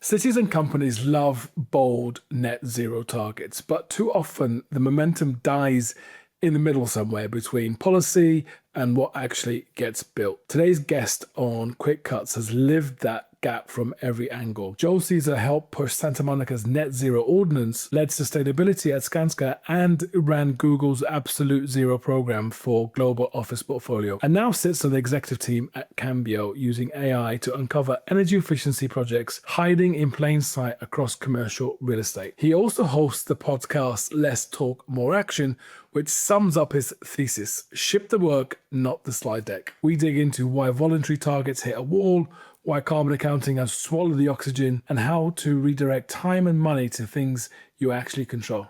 Cities and companies love bold net zero targets, but too often the momentum dies in the middle somewhere between policy and what actually gets built. Today's guest on Quick Cuts has lived that gap from every angle. Joel Cesare helped push Santa Monica's net zero ordinance, led sustainability at Skanska, and ran Google's Absolute Zero program for global office portfolio, and now sits on the executive team at Cambio using AI to uncover energy efficiency projects hiding in plain sight across commercial real estate. He also hosts the podcast Less Talk, More Action, which sums up his thesis: ship the work, not the slide deck. We dig into why voluntary targets hit a wall, why carbon accounting has swallowed the oxygen, and how to redirect time and money to things you actually control.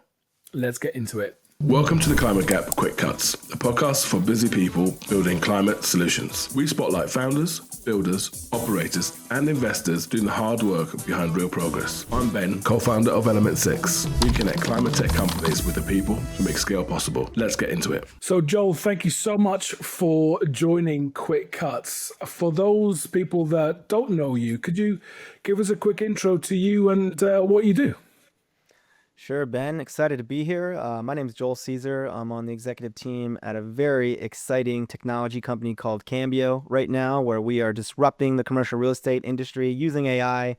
Let's get into it. Welcome to the Climate Gap Quick Cuts, a podcast for busy people building climate solutions. We spotlight founders, builders, operators, and investors doing the hard work behind real progress. I'm Ben, co-founder of Element 6. We connect climate tech companies with the people who make scale possible. Let's get into it. So Joel, thank you so much for joining Quick Cuts. For those people that don't know you, could you give us a quick intro to you and what you do? Sure, Ben. Excited to be here. My name is Joel Cesare. I'm on the executive team at a very exciting technology company called Cambio right now, where we are disrupting the commercial real estate industry using AI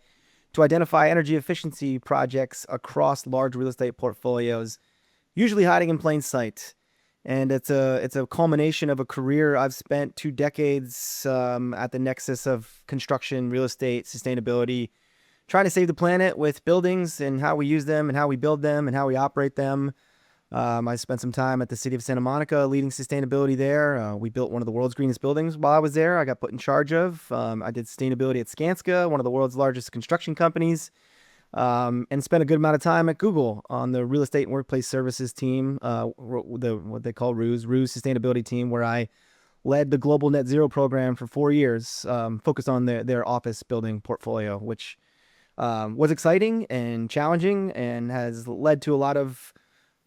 to identify energy efficiency projects across large real estate portfolios, usually hiding in plain sight. And it's a culmination of a career. I've spent 2 decades at the nexus of construction, real estate, sustainability, trying to save the planet with buildings and how we use them and how we build them and how we operate them. I spent some time at the city of Santa Monica leading sustainability there. We built one of the world's greenest buildings while I was there. I got put in charge of. I did sustainability at Skanska, one of the world's largest construction companies, and spent a good amount of time at Google on the real estate and workplace services team, what they call RUS sustainability team, where I led the global net zero program for 4 years, focused on their office building portfolio, which was exciting and challenging and has led to a lot of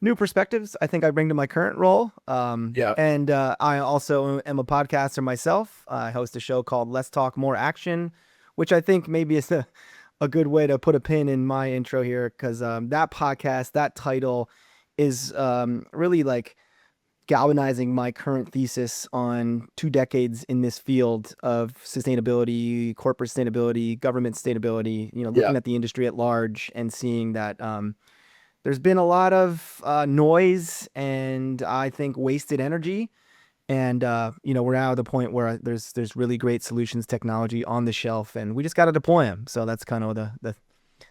new perspectives I think I bring to my current role. And I also am a podcaster myself. I host a show called Less Talk, More Action, which I think maybe is a good way to put a pin in my intro here, because that podcast, that title is really like galvanizing my current thesis on 2 decades in this field of sustainability, corporate sustainability, government sustainability, looking at the industry at large and seeing that there's been a lot of noise and I think wasted energy. And, we're now at the point where there's really great solutions technology on the shelf and we just got to deploy them. So that's kind of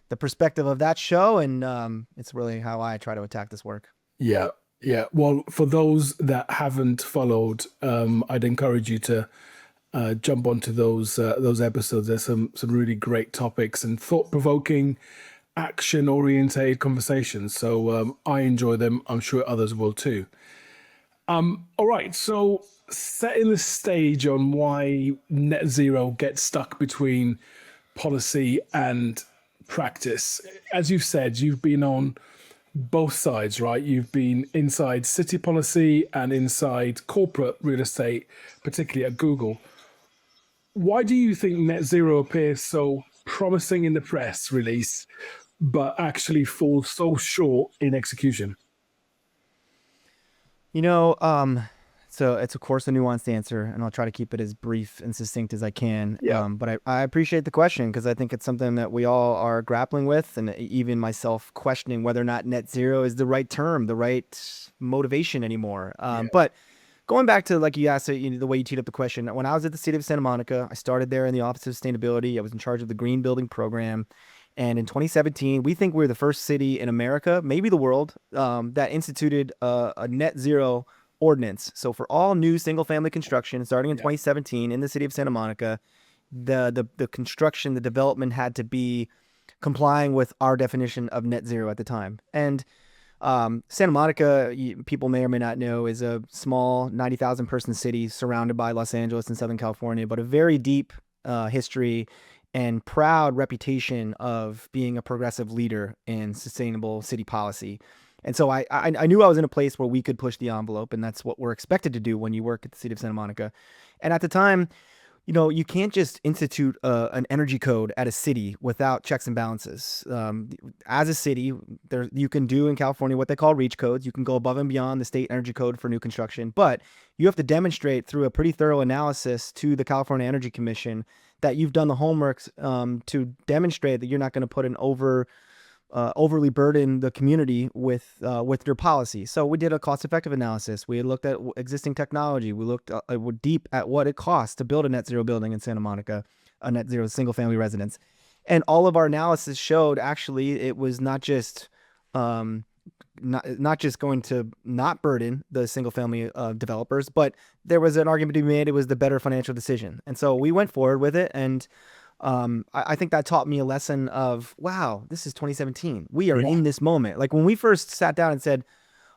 the perspective of that show. And it's really how I try to attack this work. Yeah. Well, for those that haven't followed, I'd encourage you to jump onto those episodes. There's some really great topics and thought-provoking, action-oriented conversations. So I enjoy them. I'm sure others will too. All right. So setting the stage on why net zero gets stuck between policy and practice. As you've said, you've been on both sides, right? You've been inside city policy and inside corporate real estate, particularly at Google. Why do you think net zero appears so promising in the press release, but actually falls so short in execution? So it's of course a nuanced answer, and I'll try to keep it as brief and succinct as I can. But I appreciate the question because I think it's something that we all are grappling with, and even myself questioning whether or not net zero is the right term, the right motivation anymore. But going back to, like you asked, the way you teed up the question, when I was at the city of Santa Monica, I started there in the Office of Sustainability. I was in charge of the green building program. And in 2017, we think we're the first city in America, maybe the world, that instituted a net zero ordinance. So for all new single family construction starting in 2017 in the city of Santa Monica, the construction, the development had to be complying with our definition of net zero at the time. And Santa Monica, people may or may not know, is a small 90,000 person city surrounded by Los Angeles and Southern California, but a very deep history and proud reputation of being a progressive leader in sustainable city policy. And so I knew I was in a place where we could push the envelope, and that's what we're expected to do when you work at the city of Santa Monica. And at the time, you can't just institute an energy code at a city without checks and balances. As a city, you can do in California what they call reach codes. You can go above and beyond the state energy code for new construction, but you have to demonstrate through a pretty thorough analysis to the California Energy Commission that you've done the homework to demonstrate that you're not going to put an overly burden the community with your policy. So we did a cost-effective analysis. We looked at existing technology. We looked deep at what it costs to build a net zero building in Santa Monica, a net zero single-family residence, and all of our analysis showed actually it was not just going to not burden the single-family developers, but there was an argument to be made it was the better financial decision. And so we went forward with it, and I think that taught me a lesson of, wow, this is 2017. We are in this moment. Like when we first sat down and said,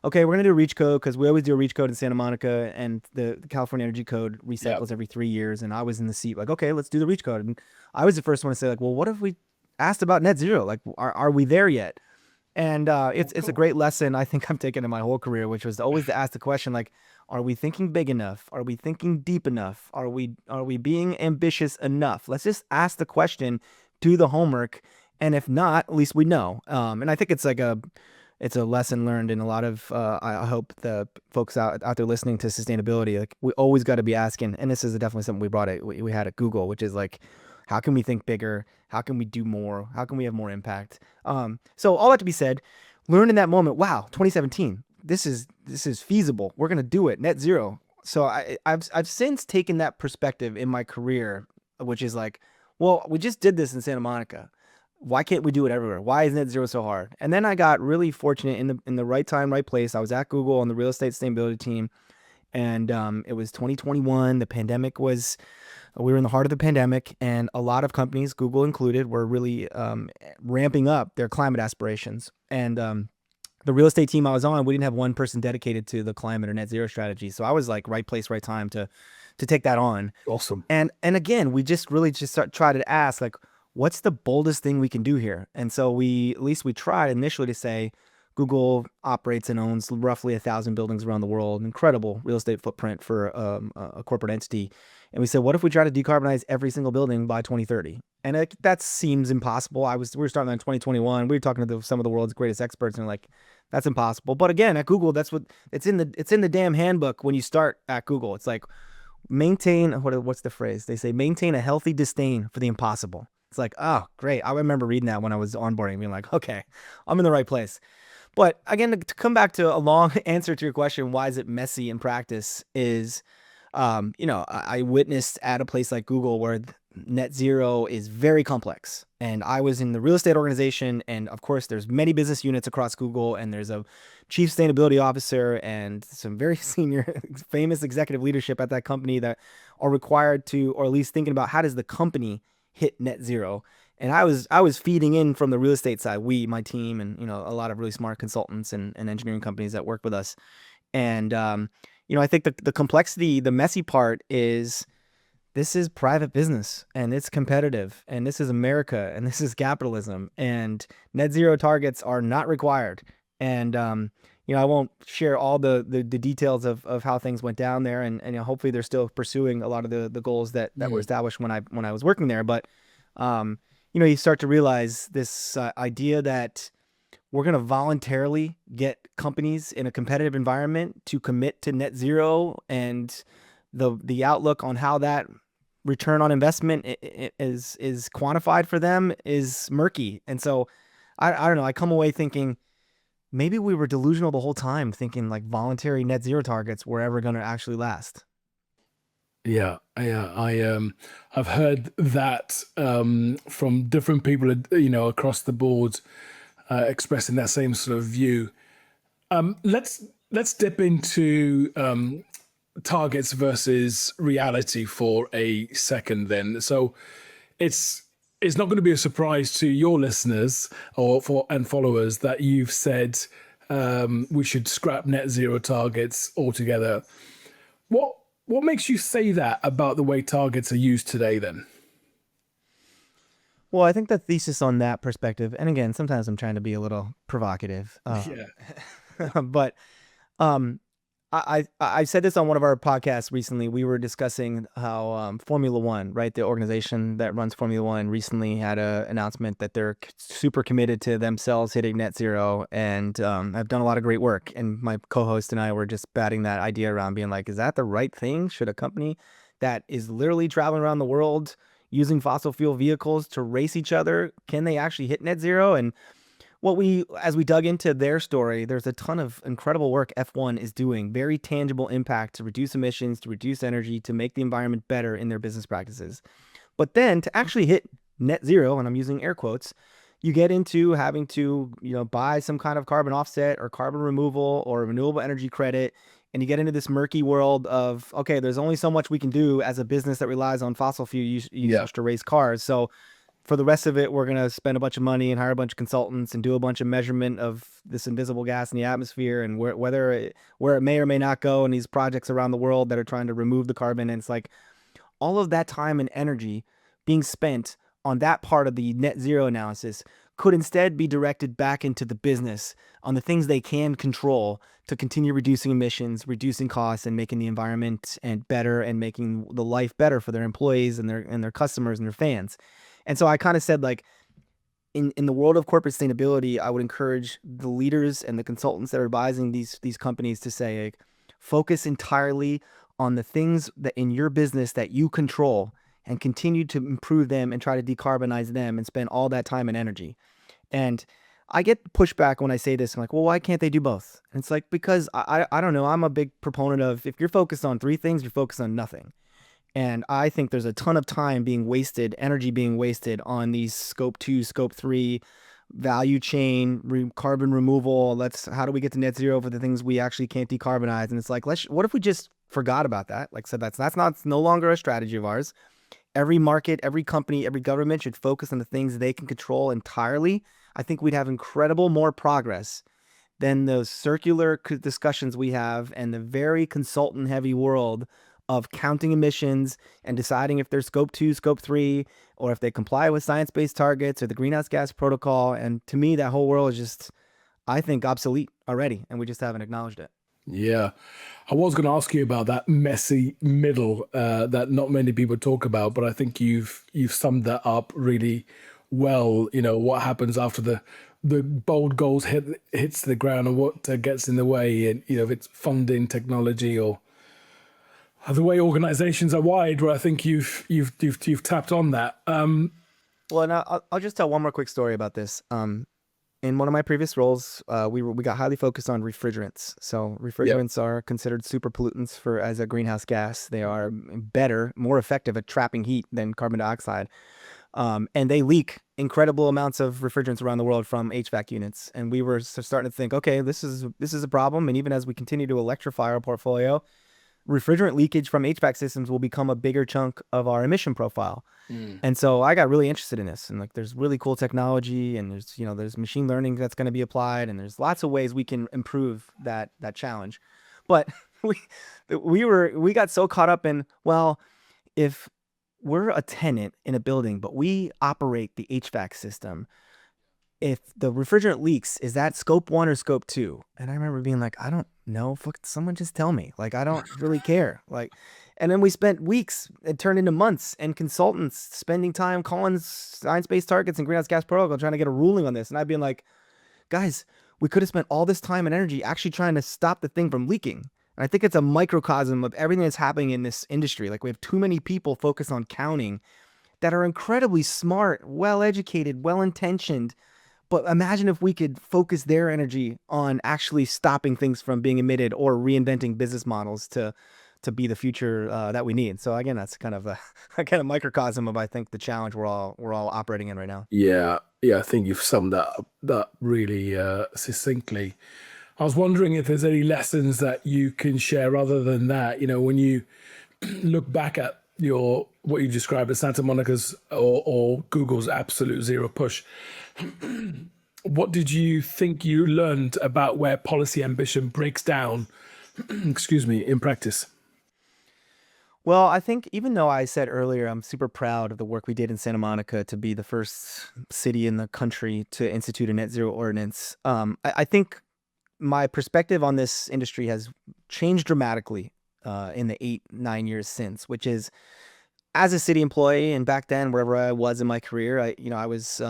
okay, we're going to do a reach code because we always do a reach code in Santa Monica, and the California Energy Code recycles every 3 years. And I was in the seat like, okay, let's do the reach code. And I was the first one to say like, well, what if we asked about net zero? Like, are we there yet? And it's a great lesson I think I'm taking in my whole career, which was always to ask the question like, are we thinking big enough? Are we thinking deep enough? Are we being ambitious enough? Let's just ask the question, do the homework, and if not, at least we know. And I think it's a lesson learned in a lot of. I hope the folks out there listening to sustainability, like we always got to be asking. And this is definitely something we had at Google, which is like, how can we think bigger? How can we do more? How can we have more impact? So all that to be said, learn in that moment, wow, 2017, this is feasible. We're going to do it, net zero. So I've since taken that perspective in my career, which is like, well, we just did this in Santa Monica. Why can't we do it everywhere? Why is net zero so hard? And then I got really fortunate in the right time, right place. I was at Google on the real estate sustainability team, and it was 2021. The pandemic was. We were in the heart of the pandemic, and a lot of companies, Google included, were really ramping up their climate aspirations. And the real estate team I was on, we didn't have one person dedicated to the climate or net zero strategy. So I was like right place, right time to take that on. Awesome. And again, we just tried to ask like, what's the boldest thing we can do here? And so we tried initially to say, Google operates and owns roughly 1,000 buildings around the world, incredible real estate footprint for a corporate entity. And we said, what if we try to decarbonize every single building by 2030? And that seems impossible. We were starting in 2021. We were talking to some of the world's greatest experts, and they're like, that's impossible. But again, at Google, that's what it's in the damn handbook when you start at Google. It's like maintain what's the phrase? They say maintain a healthy disdain for the impossible. It's like, oh, great. I remember reading that when I was onboarding, being like, okay, I'm in the right place. But again, to come back to a long answer to your question, why is it messy in practice is, I witnessed at a place like Google where net zero is very complex. And I was in the real estate organization. And of course, there's many business units across Google, and there's a chief sustainability officer and some very senior, famous executive leadership at that company that are required to, or at least thinking about how does the company hit net zero. And I was feeding in from the real estate side, my team, and a lot of really smart consultants and engineering companies that work with us. And I think the complexity, the messy part is this is private business, and it's competitive, and this is America, and this is capitalism, and net zero targets are not required. And I won't share all the details of how things went down there, and hopefully they're still pursuing a lot of the goals that were established when I was working there. But you start to realize this idea that we're going to voluntarily get companies in a competitive environment to commit to net zero, and the outlook on how that return on investment is quantified for them is murky. And so I don't know, I come away thinking maybe we were delusional the whole time, thinking like voluntary net zero targets were ever going to actually last. Yeah, I've heard that from different people, across the board, expressing that same sort of view. Let's dip into targets versus reality for a second, then. So it's not going to be a surprise to your listeners and followers that you've said we should scrap net zero targets altogether. What makes you say that about the way targets are used today, then? Well, I think the thesis on that perspective, and again, sometimes I'm trying to be a little provocative, Yeah. but I said this on one of our podcasts recently. We were discussing how Formula One, right, the organization that runs Formula One, recently had a announcement that they're super committed to themselves hitting net zero, and have done a lot of great work. And my co-host and I were just batting that idea around, being like, is that the right thing? Should a company that is literally traveling around the world using fossil fuel vehicles to race each other, can they actually hit net zero? And as we dug into their story, there's a ton of incredible work F1 is doing, very tangible impact to reduce emissions, to reduce energy, to make the environment better in their business practices. But then to actually hit net zero, and I'm using air quotes, you get into having to, buy some kind of carbon offset or carbon removal or renewable energy credit. And you get into this murky world of, okay, there's only so much we can do as a business that relies on fossil fuel usage to race cars. So for the rest of it, we're going to spend a bunch of money and hire a bunch of consultants and do a bunch of measurement of this invisible gas in the atmosphere and where it may or may not go in these projects around the world that are trying to remove the carbon. And it's like all of that time and energy being spent on that part of the net zero analysis could instead be directed back into the business on the things they can control to continue reducing emissions, reducing costs, and making the environment and better, and making the life better for their employees and their customers and their fans. And so I kind of said, like, in the world of corporate sustainability, I would encourage the leaders and the consultants that are advising these companies to say, like, focus entirely on the things that in your business that you control, and continue to improve them and try to decarbonize them and spend all that time and energy. And I get pushback when I say this. I'm like, well, why can't they do both? And it's like, because I don't know. I'm a big proponent of, if you're focused on three things, you're focused on nothing. And I think there's a ton of time being wasted, energy being wasted on these scope 2, scope 3, value chain, carbon removal. How do we get to net zero for the things we actually can't decarbonize? And it's like, what if we just forgot about that? Like I said, that's no longer a strategy of ours. Every market, every company, every government should focus on the things they can control entirely. I think we'd have incredible more progress than those circular discussions we have and the very consultant heavy world of counting emissions and deciding if they're scope 2, scope 3, or if they comply with science-based targets or the greenhouse gas protocol. And to me, that whole world is just, I think, obsolete already, and we just haven't acknowledged it. Yeah. I was going to ask you about that messy middle that not many people talk about, but I think you've summed that up really well. What happens after the bold goals hits the ground, and what gets in the way, and if it's funding, technology, or the way organizations are wired, where I think you've tapped on that. Well, and I'll just tell one more quick story about this. In one of my previous roles, we got highly focused on refrigerants. So refrigerants are considered super pollutants as a greenhouse gas. They are better, more effective at trapping heat than carbon dioxide. And they leak incredible amounts of refrigerants around the world from HVAC units. And we were starting to think, okay, this is a problem. And even as we continue to electrify our portfolio, refrigerant leakage from HVAC systems will become a bigger chunk of our emission profile. And so I got really interested in this, and like, there's really cool technology, and there's machine learning that's going to be applied, and there's lots of ways we can improve that challenge. But we got so caught up in, well, if we're a tenant in a building, but we operate the HVAC system, if the refrigerant leaks, is that scope 1 or scope 2? And I remember being like, I don't know. Fuck, someone just tell me. Like, I don't really care. Like, and then we spent weeks, it turned into months, and consultants spending time calling science-based targets and greenhouse gas protocol trying to get a ruling on this. And I'd be like, guys, we could have spent all this time and energy actually trying to stop the thing from leaking. And I think it's a microcosm of everything that's happening in this industry. Like, we have too many people focused on counting that are incredibly smart, well-educated, well-intentioned. But imagine if we could focus their energy on actually stopping things from being emitted or reinventing business models to be the future that we need. So again, that's kind of a microcosm of, I think, the challenge we're all operating in right now. Yeah, I think you've summed that up really succinctly. I was wondering if there's any lessons that you can share other than that. When you look back at what you described as Santa Monica's or Google's absolute zero push, what did you think you learned about where policy ambition breaks down, in practice? Well, I think, even though I said earlier I'm super proud of the work we did in Santa Monica to be the first city in the country to institute a net zero ordinance, I think my perspective on this industry has changed dramatically in the 8-9 years since, which is as a city employee, and back then wherever I was in my career, I was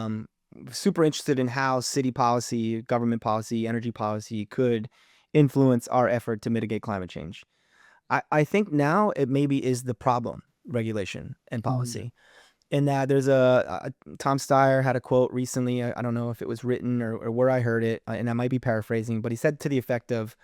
super interested in how city policy, government policy, energy policy could influence our effort to mitigate climate change. I think now it maybe is the problem, regulation and policy. In that there's Tom Steyer had a quote recently. I don't know if it was written or where I heard it, and I might be paraphrasing, but he said to the effect of,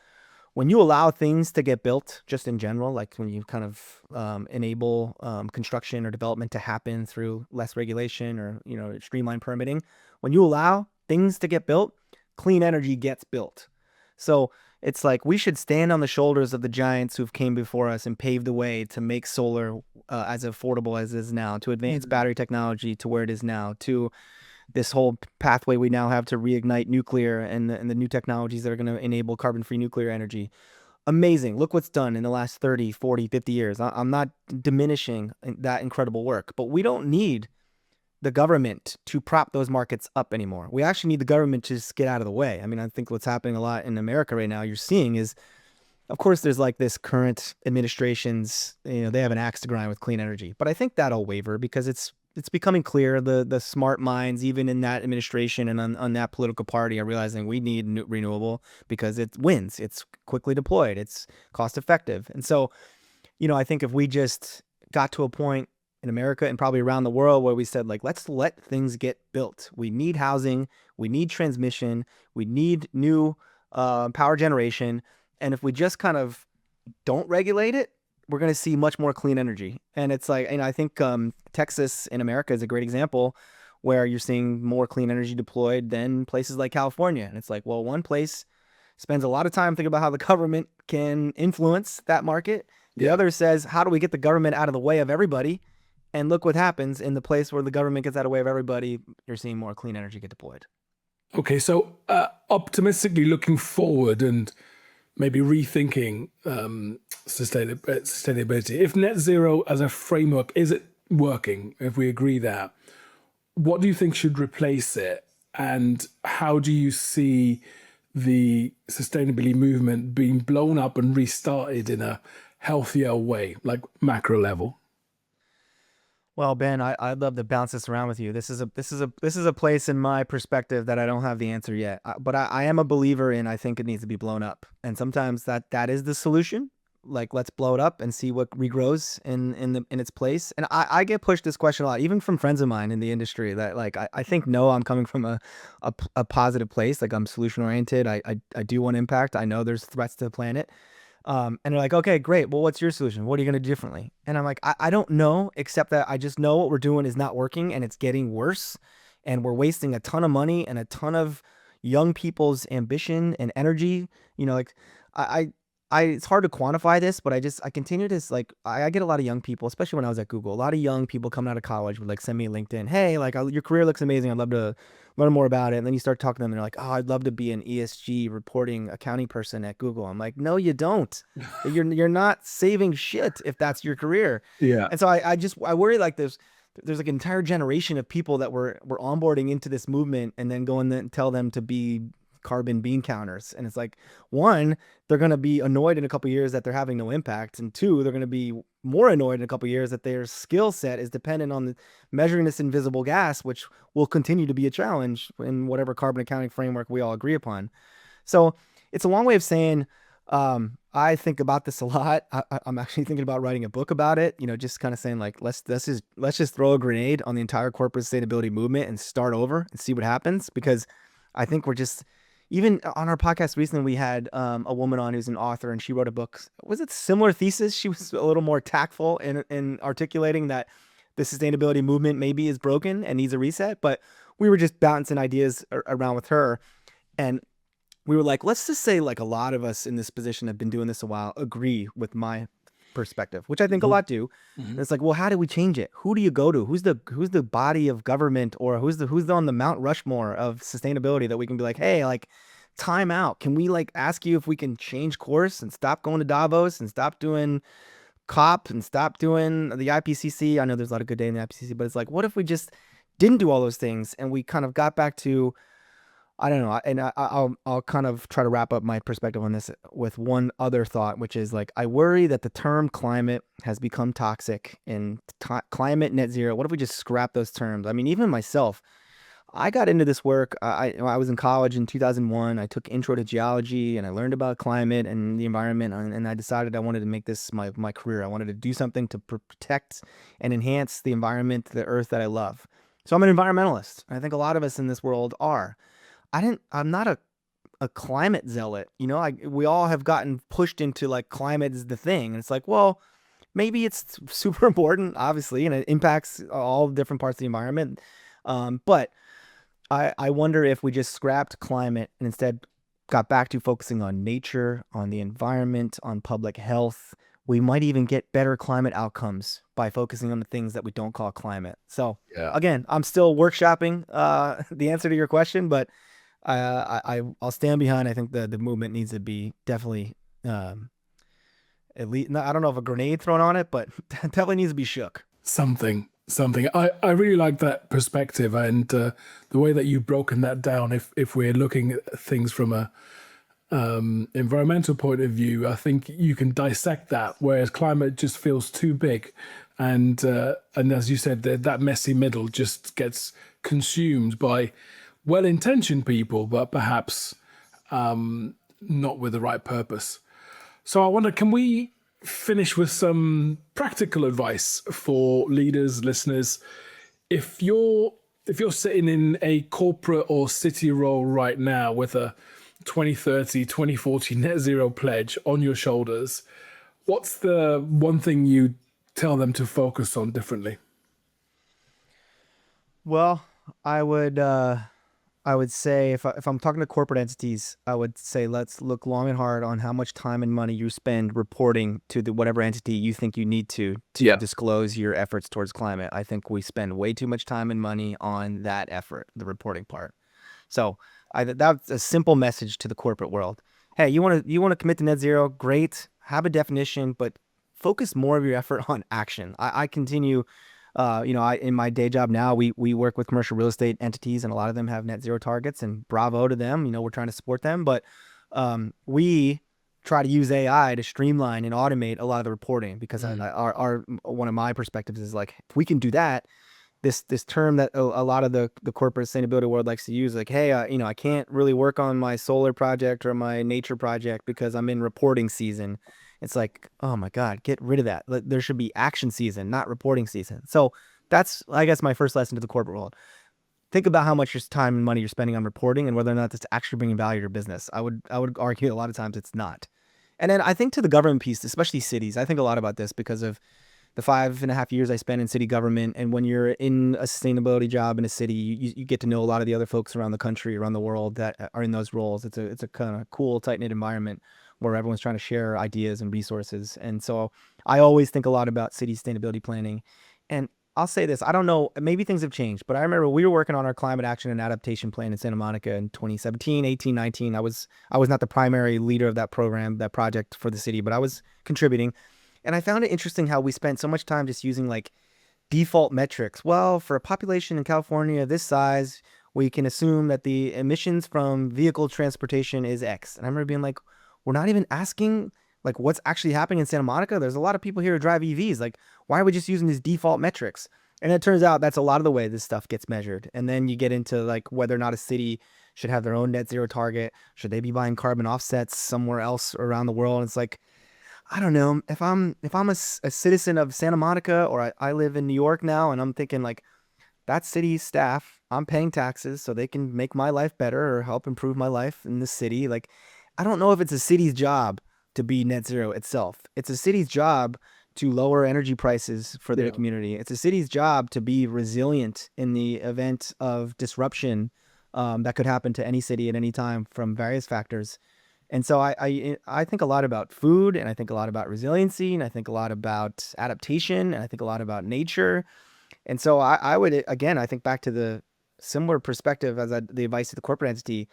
when you allow things to get built, just in general, like when you kind of enable construction or development to happen through less regulation or streamlined permitting, when you allow things to get built, clean energy gets built. So it's like we should stand on the shoulders of the giants who've came before us and paved the way to make solar as affordable as it is now, to advance battery technology to where it is now, to this whole pathway we now have to reignite nuclear and the new technologies that are going to enable carbon-free nuclear energy. Amazing. Look what's done in the last 30, 40, 50 years. I'm not diminishing that incredible work, but we don't need the government to prop those markets up anymore. We actually need the government to just get out of the way. I mean, I think what's happening a lot in America right now, you're seeing is, of course, there's like this current administration's, they have an axe to grind with clean energy, but I think that'll waver because it's becoming clear the smart minds, even in that administration and on that political party, are realizing we need renewable because it wins. It's quickly deployed. It's cost effective. And so, I think if we just got to a point in America and probably around the world where we said, like, let's let things get built. We need housing. We need transmission. We need new power generation. And if we just kind of don't regulate it, we're going to see much more clean energy. And it's like, I think Texas in America is a great example where you're seeing more clean energy deployed than places like California. And it's like, well, one place spends a lot of time thinking about how the government can influence that market. The other says, how do we get the government out of the way of everybody? And look what happens in the place where the government gets out of the way of everybody. You're seeing more clean energy get deployed. Okay, so optimistically looking forward and maybe rethinking sustainability. If net zero as a framework, is it working? If we agree that, what do you think should replace it? And how do you see the sustainability movement being blown up and restarted in a healthier way, like macro level? Well, Ben, I'd love to bounce this around with you. This is a place in my perspective that I don't have the answer yet. But I am a believer in, I think it needs to be blown up. And sometimes that is the solution. Like, let's blow it up and see what regrows in its place. And I get pushed this question a lot, even from friends of mine in the industry, that like I think, no, I'm coming from a positive place. Like, I'm solution oriented. I do want impact. I know there's threats to the planet. And they're like, okay, great. Well, what's your solution? What are you going to do differently? And I'm like, I don't know, except that I just know what we're doing is not working and it's getting worse. And we're wasting a ton of money and a ton of young people's ambition and energy. Like it's hard to quantify this, but I continue to like, I get a lot of young people, especially when I was at Google, a lot of young people coming out of college would like send me a LinkedIn. Hey, like your career looks amazing. I'd love to learn more about it. And then you start talking to them and they're like, oh, I'd love to be an ESG reporting accounting person at Google. I'm like, no, you don't. You're not saving shit if that's your career. Yeah. And so I worry like there's like an entire generation of people that we're onboarding into this movement and then go and tell them to be carbon bean counters. And it's like, one, they're going to be annoyed in a couple of years that they're having no impact. And two, they're going to be more annoyed in a couple of years that their skill set is dependent on measuring this invisible gas, which will continue to be a challenge in whatever carbon accounting framework we all agree upon. So it's a long way of saying, I think about this a lot. I'm actually thinking about writing a book about it, just kind of saying like, let's just throw a grenade on the entire corporate sustainability movement and start over and see what happens. Because I think we're just, even on our podcast recently, we had a woman on who's an author, and she wrote a book. Was it similar thesis? She was a little more tactful in articulating that the sustainability movement maybe is broken and needs a reset. But we were just bouncing ideas around with her. And we were like, let's just say like a lot of us in this position have been doing this a while, agree with my perspective, which I think a lot do. And it's like, well, how do we change it? Who do you go to? Who's the body of government, or who's on the Mount Rushmore of sustainability that we can be like, hey, like, time out. Can we like ask you if we can change course and stop going to Davos and stop doing COP and stop doing the IPCC? I know there's a lot of good data in the IPCC, but it's like, what if we just didn't do all those things and we kind of got back to I don't know, and I'll kind of try to wrap up my perspective on this with one other thought, which is like I worry that the term climate has become toxic and climate net zero. What if we just scrap those terms? I mean, even myself, I got into this work. I was in college in 2001. I took intro to geology and I learned about climate and the environment. And I decided I wanted to make this my career. I wanted to do something to protect and enhance the environment, the earth that I love. So I'm an environmentalist. I think a lot of us in this world are. I'm not a climate zealot. You know, we all have gotten pushed into like climate is the thing. And it's like, well, maybe it's super important, obviously, and it impacts all different parts of the environment. But I wonder if we just scrapped climate and instead got back to focusing on nature, on the environment, on public health. We might even get better climate outcomes by focusing on the things that we don't call climate. So Yeah. again, I'm still workshopping the answer to your question, but I'll stand behind. I think the movement needs to be definitely at least, I don't know if a grenade thrown on it, but definitely needs to be shook. Something. I really like that perspective and the way that you've broken that down. If we're looking at things from a environmental point of view, I think you can dissect that, whereas climate just feels too big, and as you said, that messy middle just gets consumed by well-intentioned people, but perhaps not with the right purpose. So I wonder, can we finish with some practical advice for leaders, listeners? If you're sitting in a corporate or city role right now with a 2030, 2040 net zero pledge on your shoulders, what's the one thing you tell them to focus on differently? Well, I would I would say if I'm talking to corporate entities, I would say let's look long and hard on how much time and money you spend reporting to the whatever entity you think you need to Yeah. disclose your efforts towards climate. I think we spend way too much time and money on that effort, the reporting part. So that's a simple message to the corporate world. Hey, you want to commit to net zero? Great. Have a definition, but focus more of your effort on action. I continue, in my day job now, we work with commercial real estate entities, and a lot of them have net zero targets, and bravo to them. You know, we're trying to support them, but we try to use AI to streamline and automate a lot of the reporting because our one of my perspectives is like if we can do that, this term that a lot of the corporate sustainability world likes to use, like, hey, I can't really work on my solar project or my nature project because I'm in reporting season. It's like, oh my God, get rid of that. There should be action season, not reporting season. So that's, I guess, my first lesson to the corporate world. Think about how much your time and money you're spending on reporting and whether or not it's actually bringing value to your business. I would argue a lot of times it's not. And then I think to the government piece, especially cities, I think a lot about this because of the 5.5 years I spent in city government. And when you're in a sustainability job in a city, you get to know a lot of the other folks around the country, around the world that are in those roles. It's a kind of cool, tight knit environment where everyone's trying to share ideas and resources. And so I always think a lot about city sustainability planning. And I'll say this, I don't know, maybe things have changed, but I remember we were working on our climate action and adaptation plan in Santa Monica in 2017, 18, 19. I was not the primary leader of that program, that project for the city, but I was contributing. And I found it interesting how we spent so much time just using like default metrics. Well, for a population in California this size, we can assume that the emissions from vehicle transportation is X. And I remember being like, we're not even asking like what's actually happening in Santa Monica. There's a lot of people here who drive EVs. Like, why are we just using these default metrics? And it turns out that's a lot of the way this stuff gets measured. And then you get into like whether or not a city should have their own net zero target. Should they be buying carbon offsets somewhere else around the world? And it's like, I don't know if I'm a citizen of Santa Monica or I live in New York now, and I'm thinking like that city staff, I'm paying taxes so they can make my life better or help improve my life in the city. Like, I don't know if it's a city's job to be net zero itself. It's a city's job to lower energy prices for their Yeah. community. It's a city's job to be resilient in the event of disruption that could happen to any city at any time from various factors. And so I think a lot about food, and I think a lot about resiliency, and I think a lot about adaptation, and I think a lot about nature. And so I would, again, I think back to the similar perspective as the advice to the corporate entity,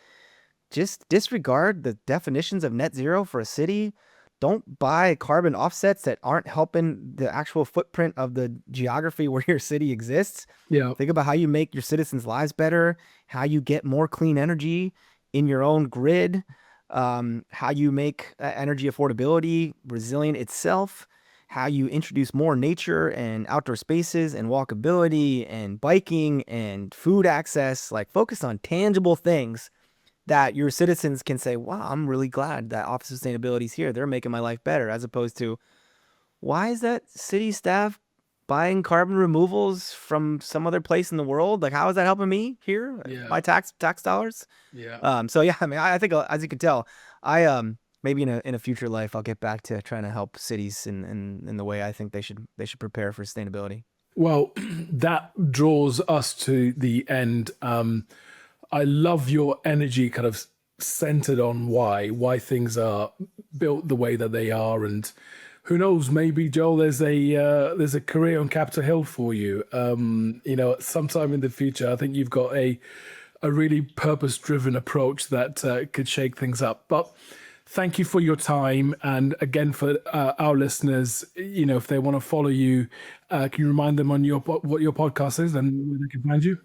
just disregard the definitions of net zero for a city. don't buy carbon offsets that aren't helping the actual footprint of the geography where your city exists. Yeah. Think about how you make your citizens' lives better, how you get more clean energy in your own grid, how you make energy affordability resilient itself, how you introduce more nature and outdoor spaces and walkability and biking and food access, like focus on tangible things that your citizens can say, wow, I'm really glad that Office of Sustainability is here. They're making my life better, as opposed to, why is that city staff buying carbon removals from some other place in the world? Like, how is that helping me here? Yeah. My tax dollars? Yeah. So yeah, I mean, I think as you can tell, maybe in a future life I'll get back to trying to help cities in the way I think they should prepare for sustainability. Well, that draws us to the end. I love your energy kind of centered on why things are built the way that they are. And who knows, maybe, Joel, there's a career on Capitol Hill for you. Sometime in the future, I think you've got a really purpose-driven approach that could shake things up. But thank you for your time. And again, for our listeners, if they want to follow you, can you remind them on what your podcast is and where they can find you?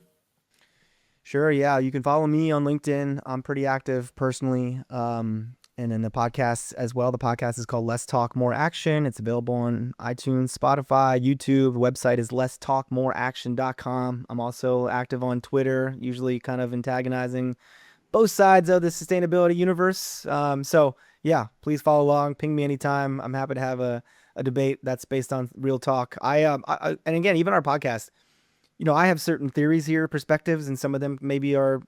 Sure. Yeah. You can follow me on LinkedIn. I'm pretty active personally. And then the podcast as well. The podcast is called Less Talk, More Action. It's available on iTunes, Spotify, YouTube. The website is lesstalkmoreaction.com. I'm also active on Twitter, usually kind of antagonizing both sides of the sustainability universe. So yeah, please follow along. Ping me anytime. I'm happy to have a debate that's based on real talk. And again, even our podcast, I have certain theories here, perspectives, and some of them maybe are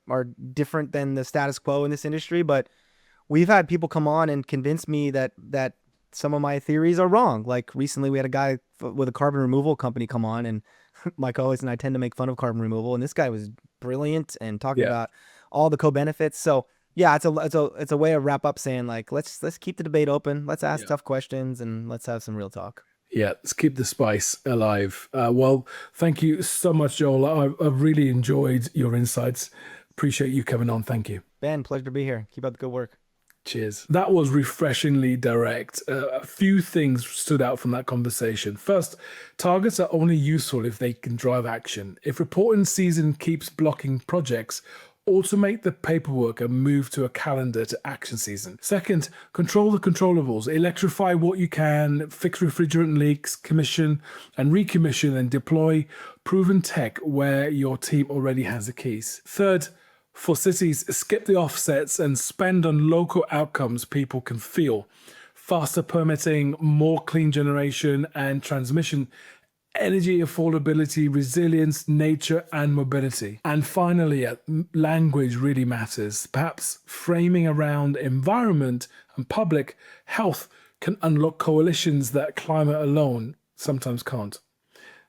different than the status quo in this industry. But we've had people come on and convince me that some of my theories are wrong. Like recently, we had a guy with a carbon removal company come on, and my co-host and I tend to make fun of carbon removal, and this guy was brilliant and talking about all the co-benefits. So yeah, it's a way of wrap up saying, like, let's keep the debate open. Let's ask tough questions and let's have some real talk. Yeah, let's keep the spice alive. Well, thank you so much, Joel. I've really enjoyed your insights. Appreciate you coming on. Thank you. Ben, pleasure to be here. Keep up the good work. Cheers. That was refreshingly direct. A few things stood out from that conversation. First, targets are only useful if they can drive action. If reporting season keeps blocking projects, automate the paperwork and move to a calendar to action season. Second, control the controllables. Electrify what you can, fix refrigerant leaks, commission and recommission and deploy proven tech where your team already has the keys. Third, for cities, skip the offsets and spend on local outcomes people can feel. Faster permitting, more clean generation and transmission, energy affordability, resilience, nature, and mobility. And finally, language really matters. Perhaps framing around environment and public health can unlock coalitions that climate alone sometimes can't.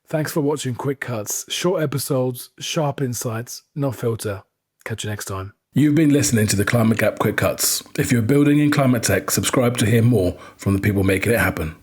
Thanks for watching Quick Cuts. Short episodes, sharp insights, no filter. Catch you next time. You've been listening to the Climate Gap Quick Cuts. If you're building in climate tech, subscribe to hear more from the people making it happen.